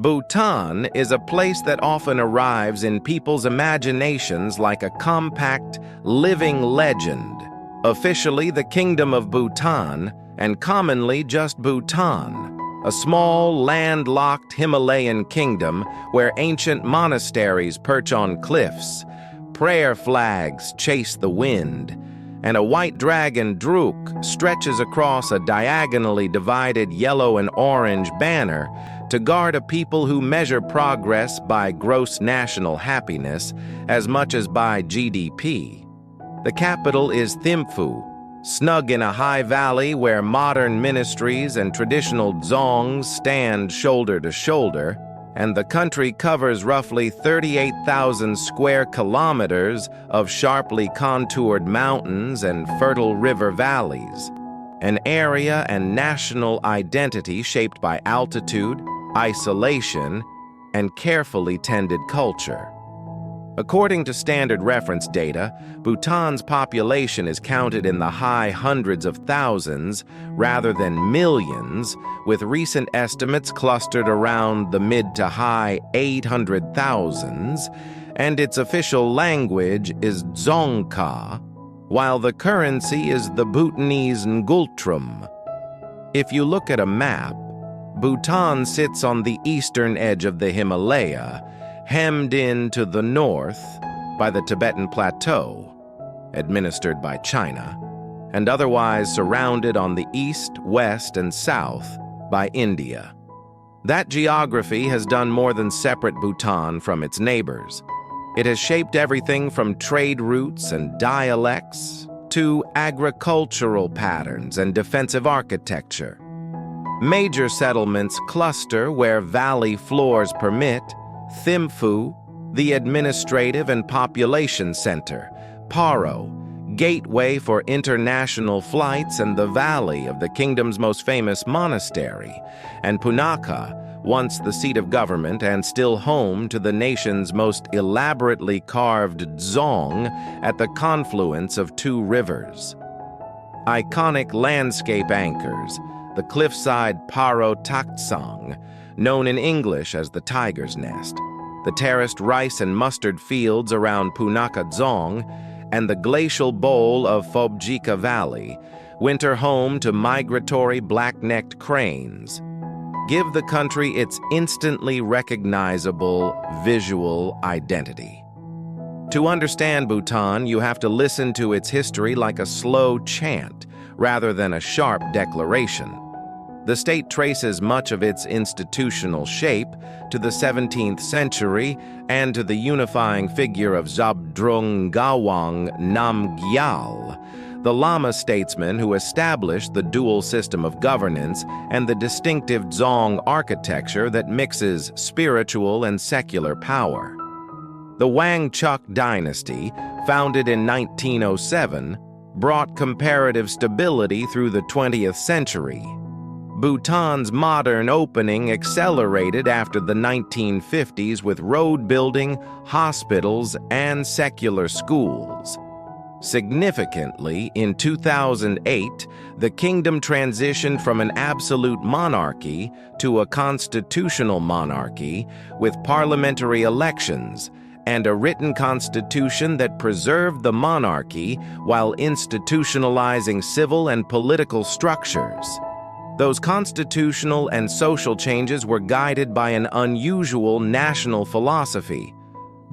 Bhutan is a place that often arrives in people's imaginations like a compact, living legend, officially the Kingdom of Bhutan, and commonly just Bhutan, a small, landlocked Himalayan kingdom where ancient monasteries perch on cliffs, prayer flags chase the wind, and a white dragon druk stretches across a diagonally divided yellow and orange banner to guard a people who measure progress by gross national happiness as much as by GDP. The capital is Thimphu, snug in a high valley where modern ministries and traditional dzongs stand shoulder to shoulder, and the country covers roughly 38,000 square kilometers of sharply contoured mountains and fertile river valleys, an area and national identity shaped by altitude, isolation, and carefully tended culture. According to standard reference data, Bhutan's population is counted in the high hundreds of thousands rather than millions, with recent estimates clustered around the mid to high 800,000s, and its official language is Dzongkha, while the currency is the Bhutanese ngultrum. If you look at a map, Bhutan sits on the eastern edge of the Himalaya, hemmed in to the north by the Tibetan Plateau, administered by China, and otherwise surrounded on the east, west, and south by India. That geography has done more than separate Bhutan from its neighbors. It has shaped everything from trade routes and dialects to agricultural patterns and defensive architecture. Major settlements cluster where valley floors permit: Thimphu, the administrative and population center; Paro, gateway for international flights and the valley of the kingdom's most famous monastery; and Punakha, once the seat of government and still home to the nation's most elaborately carved dzong at the confluence of two rivers. Iconic landscape anchors: the cliffside Paro Taktsang, known in English as the Tiger's Nest; the terraced rice and mustard fields around Punakha Dzong; and the glacial bowl of Phobjika Valley, winter home to migratory black-necked cranes, give the country its instantly recognizable visual identity. To understand Bhutan, you have to listen to its history like a slow chant rather than a sharp declaration. The state traces much of its institutional shape to the 17th century and to the unifying figure of Zhabdrung Ngawang Namgyal, the Lama statesman who established the dual system of governance and the distinctive dzong architecture that mixes spiritual and secular power. The Wangchuck dynasty, founded in 1907, brought comparative stability through the 20th century. Bhutan's modern opening accelerated after the 1950s with road building, hospitals, and secular schools. Significantly, in 2008, the kingdom transitioned from an absolute monarchy to a constitutional monarchy with parliamentary elections and a written constitution that preserved the monarchy while institutionalizing civil and political structures. Those constitutional and social changes were guided by an unusual national philosophy: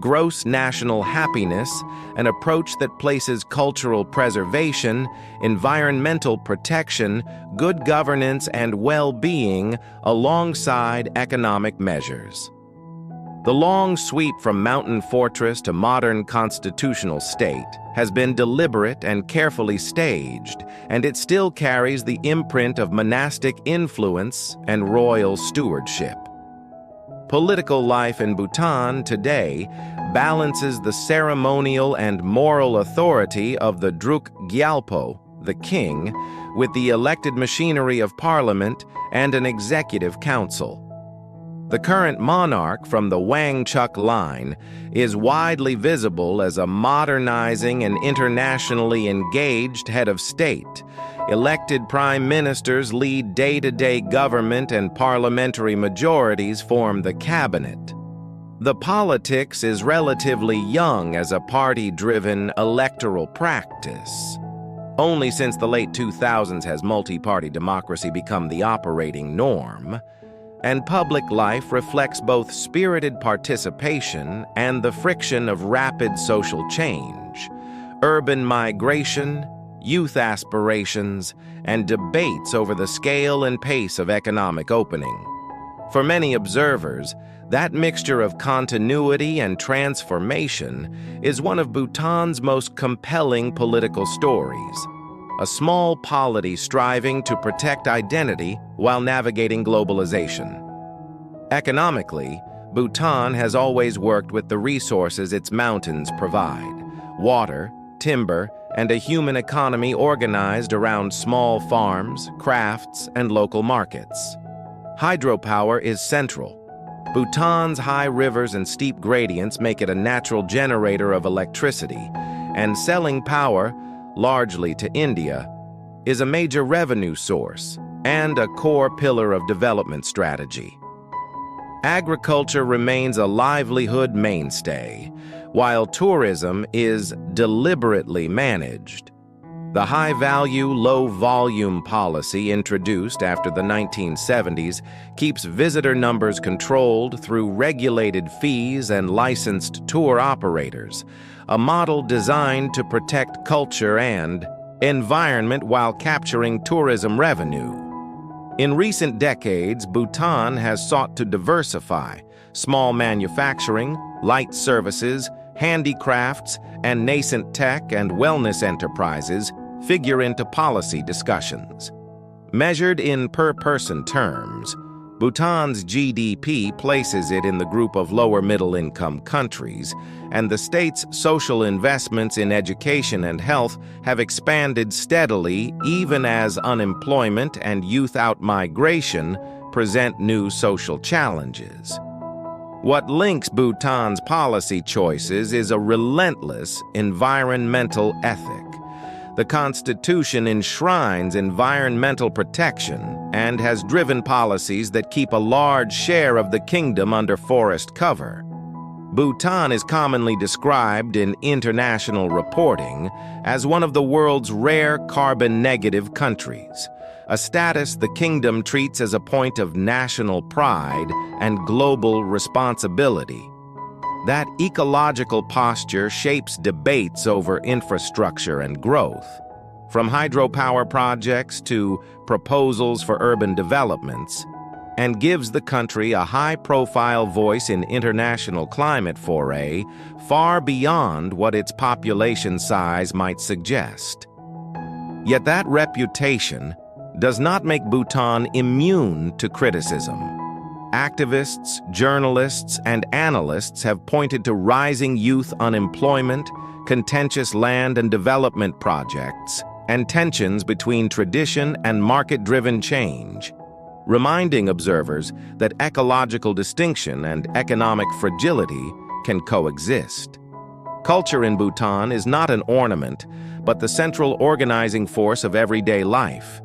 gross national happiness, an approach that places cultural preservation, environmental protection, good governance, and well-being alongside economic measures. The long sweep from mountain fortress to modern constitutional state has been deliberate and carefully staged, and it still carries the imprint of monastic influence and royal stewardship. Political life in Bhutan today balances the ceremonial and moral authority of the Druk Gyalpo, the king, with the elected machinery of parliament and an executive council. The current monarch from the Wangchuck line is widely visible as a modernizing and internationally engaged head of state, Elected prime ministers lead day-to-day government and parliamentary majorities form the cabinet. The politics is relatively young as a party-driven electoral practice. Only since the late 2000s has multi-party democracy become the operating norm, and public life reflects both spirited participation and the friction of rapid social change, urban migration, youth aspirations, and debates over the scale and pace of economic opening. For many observers, that mixture of continuity and transformation is one of Bhutan's most compelling political stories. A small polity striving to protect identity while navigating globalization. Economically, Bhutan has always worked with the resources its mountains provide: water, timber, and a human economy organized around small farms, crafts, and local markets. Hydropower is central. Bhutan's high rivers and steep gradients make it a natural generator of electricity, and selling power, largely to India, is a major revenue source and a core pillar of development strategy. Agriculture remains a livelihood mainstay, while tourism is deliberately managed. The high-value, low-volume policy introduced after the 1970s keeps visitor numbers controlled through regulated fees and licensed tour operators, a model designed to protect culture and environment while capturing tourism revenue. In recent decades, Bhutan has sought to diversify. Small manufacturing, light services, handicrafts, and nascent tech and wellness enterprises figure into policy discussions. Measured in per-person terms, Bhutan's GDP places it in the group of lower middle-income countries, and the state's social investments in education and health have expanded steadily even as unemployment and youth outmigration present new social challenges. What links Bhutan's policy choices is a relentless environmental ethic. The Constitution enshrines environmental protection and has driven policies that keep a large share of the kingdom under forest cover. Bhutan is commonly described in international reporting as one of the world's rare carbon-negative countries, a status the kingdom treats as a point of national pride and global responsibility. That ecological posture shapes debates over infrastructure and growth. From hydropower projects to proposals for urban developments, and gives the country a high-profile voice in international climate foray far beyond what its population size might suggest. Yet that reputation does not make Bhutan immune to criticism. Activists, journalists, and analysts have pointed to rising youth unemployment, contentious land and development projects, and tensions between tradition and market-driven change, reminding observers that ecological distinction and economic fragility can coexist. Culture in Bhutan is not an ornament, but the central organizing force of everyday life.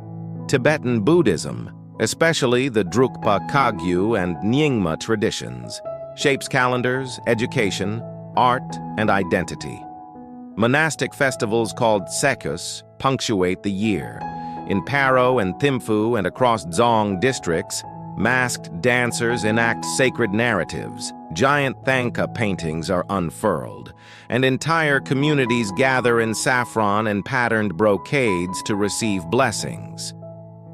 Tibetan Buddhism, especially the Drukpa Kagyu and Nyingma traditions, shapes calendars, education, art, and identity. Monastic festivals called Sekus punctuate the year. In Paro and Thimphu and across Dzong districts, masked dancers enact sacred narratives, giant thangka paintings are unfurled, and entire communities gather in saffron and patterned brocades to receive blessings.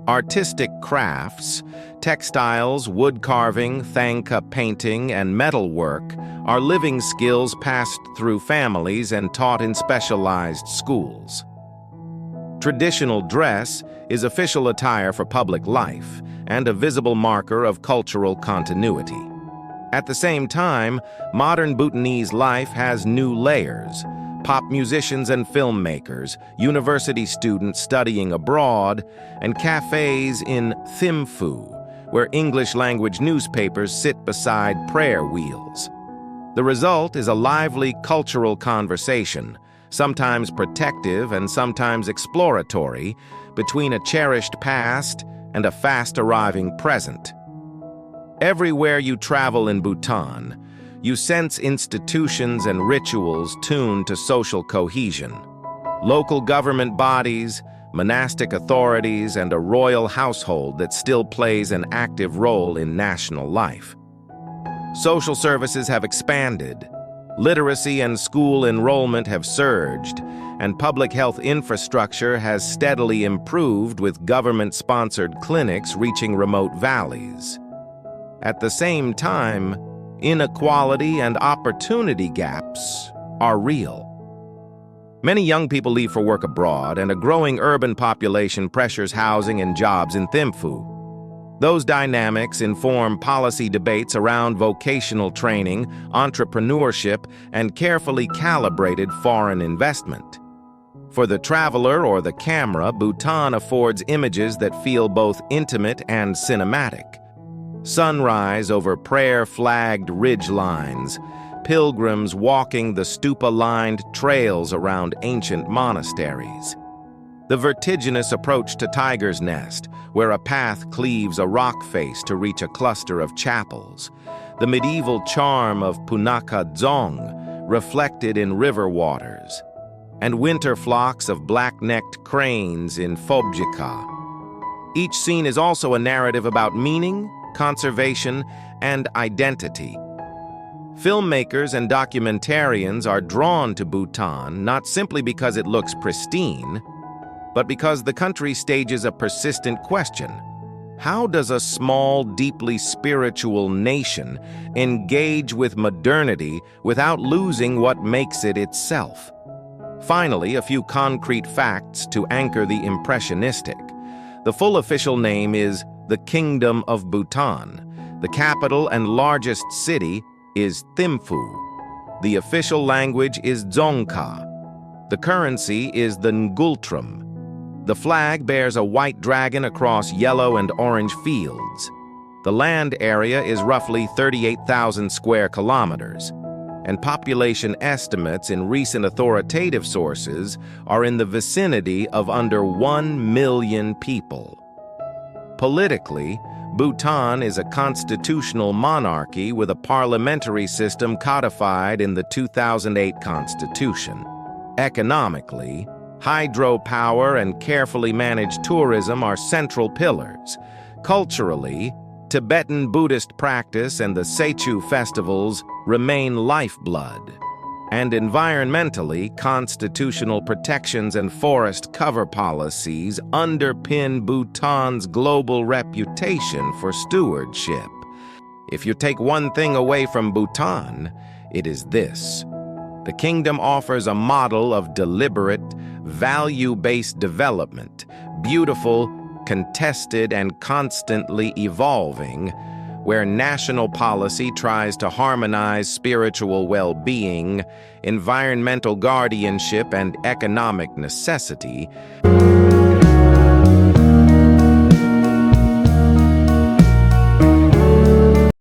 Artistic crafts, textiles, wood carving, thangka painting, and metalwork are living skills passed through families and taught in specialized schools. Traditional dress is official attire for public life and a visible marker of cultural continuity. At the same time, modern Bhutanese life has new layers. Pop musicians and filmmakers, university students studying abroad, and cafes in Thimphu, where English-language newspapers sit beside prayer wheels. The result is a lively cultural conversation, sometimes protective and sometimes exploratory, between a cherished past and a fast-arriving present. Everywhere you travel in Bhutan, you sense institutions and rituals tuned to social cohesion. Local government bodies, monastic authorities, and a royal household that still plays an active role in national life. Social services have expanded, literacy and school enrollment have surged, and public health infrastructure has steadily improved with government-sponsored clinics reaching remote valleys. At the same time, inequality and opportunity gaps are real. Many young people leave for work abroad, and a growing urban population pressures housing and jobs in Thimphu. Those dynamics inform policy debates around vocational training, entrepreneurship, and carefully calibrated foreign investment. For the traveler or the camera, Bhutan affords images that feel both intimate and cinematic. Sunrise over prayer-flagged ridgelines, pilgrims walking the stupa-lined trails around ancient monasteries. The vertiginous approach to Tiger's Nest, where a path cleaves a rock face to reach a cluster of chapels. The medieval charm of Punakha Dzong, reflected in river waters. And winter flocks of black-necked cranes in Phobjikha. Each scene is also a narrative about meaning, conservation, and identity. Filmmakers and documentarians are drawn to Bhutan not simply because it looks pristine, but because the country stages a persistent question. How does a small, deeply spiritual nation engage with modernity without losing what makes it itself? Finally, a few concrete facts to anchor the impressionistic. The full official name is the Kingdom of Bhutan. The capital and largest city is Thimphu. The official language is Dzongkha. The currency is the ngultrum. The flag bears a white dragon across yellow and orange fields. The land area is roughly 38,000 square kilometers, and population estimates in recent authoritative sources are in the vicinity of under 1 million people. Politically, Bhutan is a constitutional monarchy with a parliamentary system codified in the 2008 Constitution. Economically, hydropower and carefully managed tourism are central pillars. Culturally, Tibetan Buddhist practice and the Seichu festivals remain lifeblood. And environmentally, constitutional protections and forest cover policies underpin Bhutan's global reputation for stewardship. If you take one thing away from Bhutan, it is this. The kingdom offers a model of deliberate, value-based development, beautiful, contested, and constantly evolving, where national policy tries to harmonize spiritual well-being, environmental guardianship, and economic necessity.